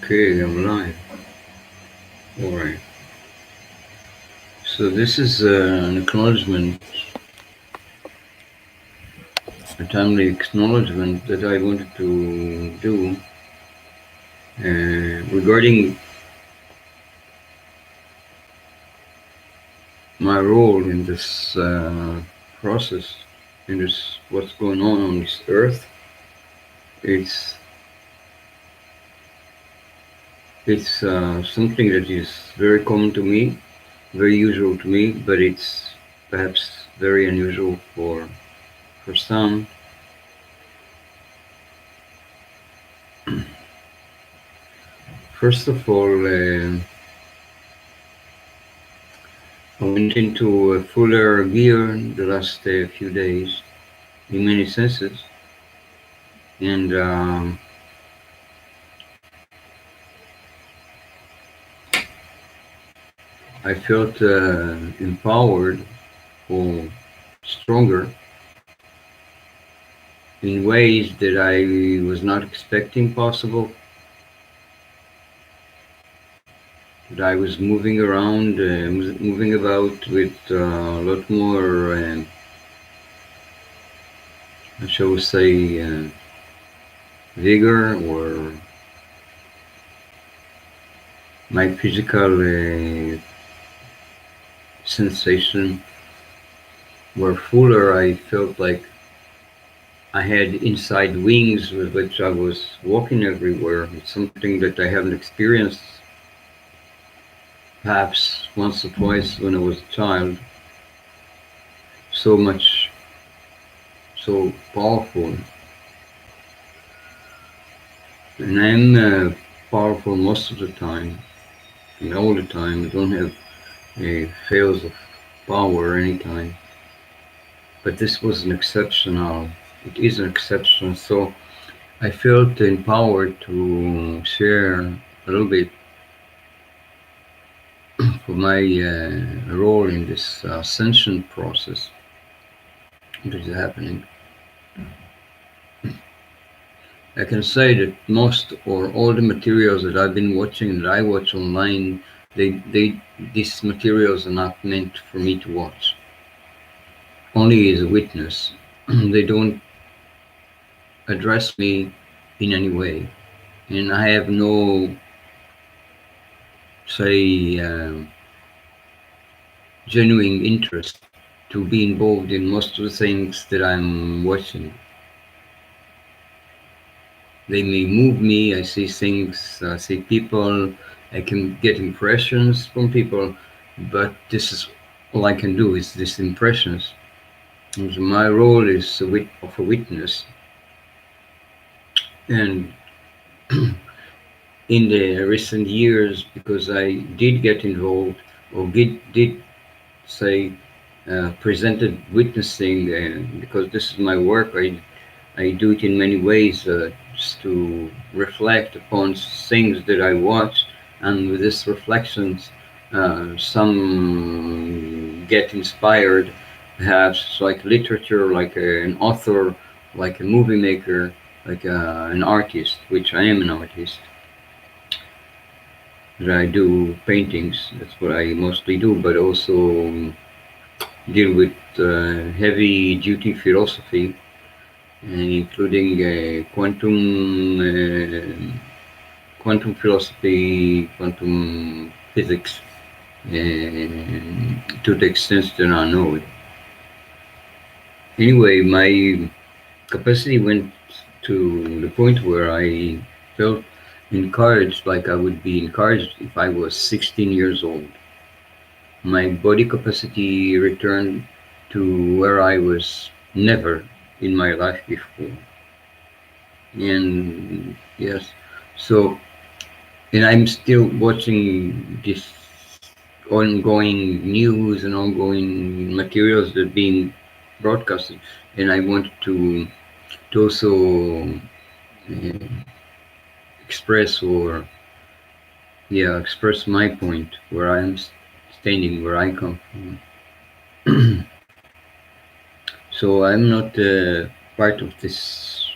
Okay, I'm live. All right. So this is an acknowledgement, a timely acknowledgement that I wanted to do regarding my role in this process, in this what's going on this earth. It's it's something that is very common to me, very usual to me, but it's perhaps very unusual for some. First of all, I went into a fuller gear the last few days in many senses, and I felt empowered or stronger in ways that I was not expecting possible. That I was moving around, moving about with a lot more, shall we say, vigor, or my physical sensation were fuller. I felt like I had inside wings with which I was walking everywhere. It's something that I haven't experienced perhaps once or twice when I was a child. So much, so powerful. And I'm powerful most of the time, and all the time. I don't have fails of power anytime. But this was an exceptional, it is an exception. So I felt empowered to share a little bit for my role in this ascension process that is happening. I can say that most or all the materials that I've been watching, that I watch online, these materials are not meant for me to watch. Only as a witness. They don't address me in any way, and I have no, say, genuine interest to be involved in most of the things that I'm watching. They may move me. I see things, I see people, I can get impressions from people, but this is all I can do is these impressions. And so my role is of a witness. And in the recent years, because I did get involved or did say presented witnessing, because this is my work. I do it in many ways, just to reflect upon things that I watch, and with these reflections, some get inspired, perhaps like literature, like an author, like a movie maker, like an artist, which I am an artist. That I do paintings. That's what I mostly do, but also deal with heavy duty philosophy, including quantum philosophy, quantum physics, to the extent that I know it. Anyway, my capacity went to the point where I felt encouraged, like I would be encouraged if I was 16 years old. My body capacity returned to where I was never in my life before. And yes, so, and I'm still watching this ongoing news and ongoing materials that are being broadcasted, and I wanted to also uh, express, or express my point where I'm standing, where I come from. So I'm not part of this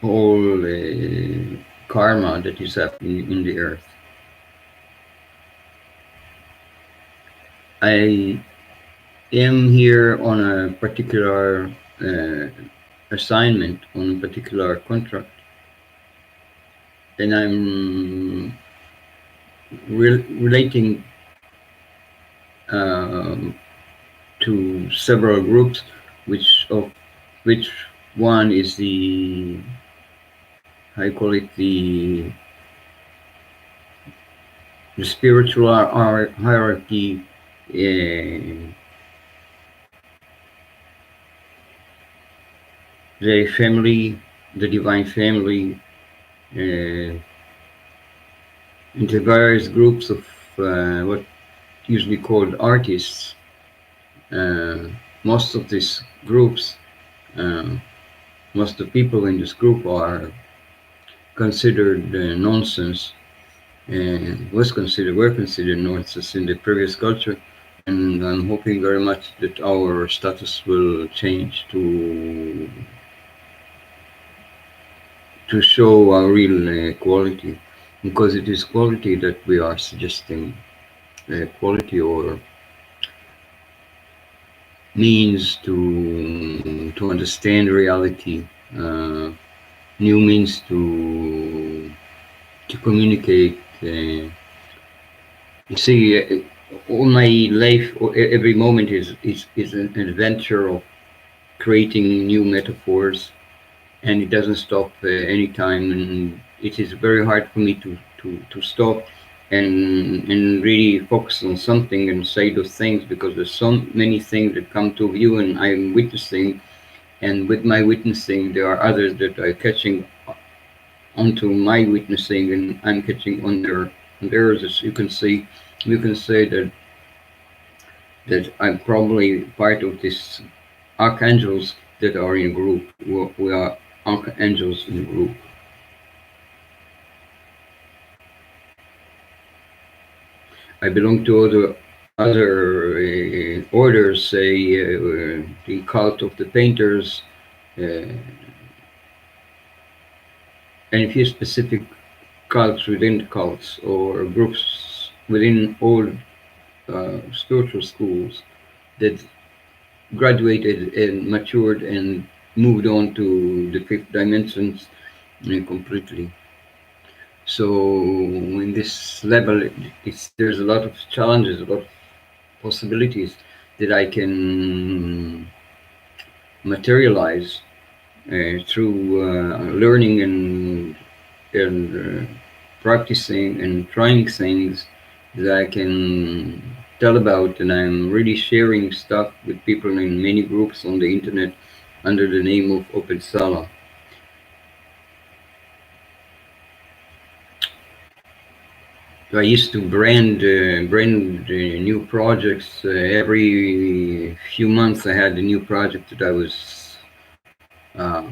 whole karma that is happening in the earth. I am here on a particular uh, assignment, on a particular contract, and I'm relating um, to several groups, which one is the, I call it the spiritual hierarchy, uh, the family, the divine family, uh, and the various groups of what usually called artists. Uh, most of these groups, uh, most of the people in this group are considered nonsense, and were considered nonsense in the previous culture. And I'm hoping very much that our status will change to show our real quality, because it is quality that we are suggesting, quality or means to understand reality, uh, new means to communicate. You see, all my life, every moment is an adventure of creating new metaphors, and it doesn't stop any time. And it is very hard for me to stop and really focus on something and say those things, because there's so many things that come to view and I'm witnessing. And with my witnessing, there are others that are catching onto my witnessing, and I'm catching on theirs. As you can see, you can say that I'm probably part of this archangels that are in a group. We are archangels in a group. I belong to other orders, say the cult of the painters, and a few specific cults within cults or groups within all spiritual schools that graduated and matured and moved on to the fifth dimensions completely. So in this level, there's a lot of challenges, a lot of possibilities that I can materialize through learning and practicing and trying things that I can tell about. And I'm really sharing stuff with people in many groups on the internet under the name of Open Sala. I used to brand new projects every few months. I had a new project that I was uh,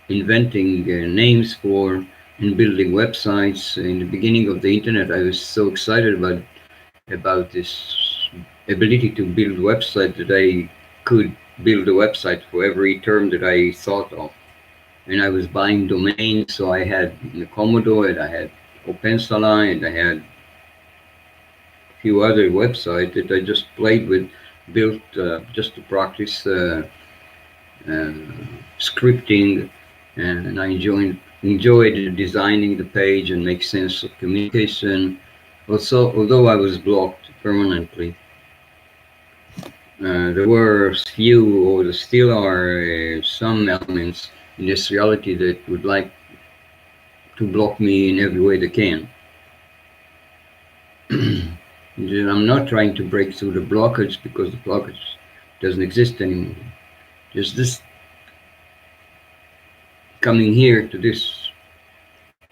inventing names for and building websites. In the beginning of the internet, I was so excited about this ability to build website that I could build a website for every term that I thought of. And I was buying domains, so I had the Commodore, and I had OpenSala, and I had a few other websites that I just played with, built just to practice uh, scripting, and I enjoyed designing the page and make sense of communication. Also, although I was blocked permanently, there were few, or there still are some elements in this reality that would like to block me in every way they can. I'm not trying to break through the blockage, because the blockage doesn't exist anymore. Just this coming here to this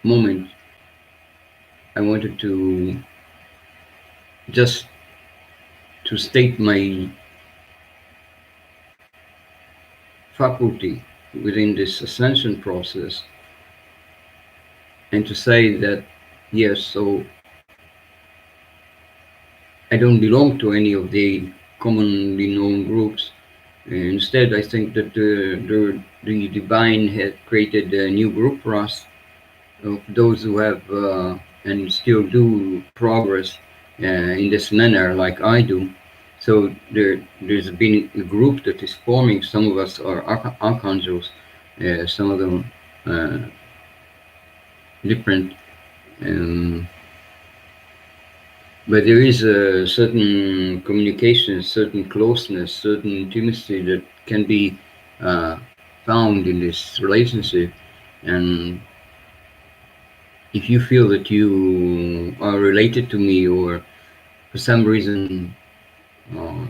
moment, I wanted to just to state my faculty within this ascension process, and to say that yes, so I don't belong to any of the commonly known groups. Instead, I think that the divine had created a new group for us, of those who have and still do progress in this manner, like I do. So there's been a group that is forming. Some of us are archangels, some of them uh, different. Um, but there is a certain communication, certain closeness, certain intimacy that can be uh, found in this relationship. And if you feel that you are related to me, or for some reason uh,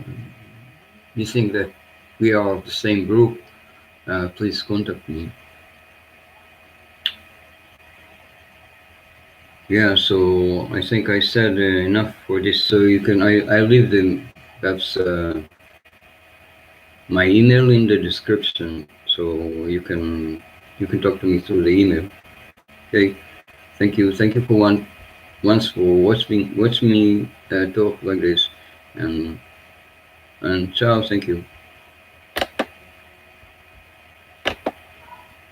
you think that we are of the same group, please contact me. Yeah, so I think I said enough for this. So you can, I leave the perhaps my email in the description, so you can talk to me through the email. Okay, thank you for once for watching me talk like this, and ciao, thank you.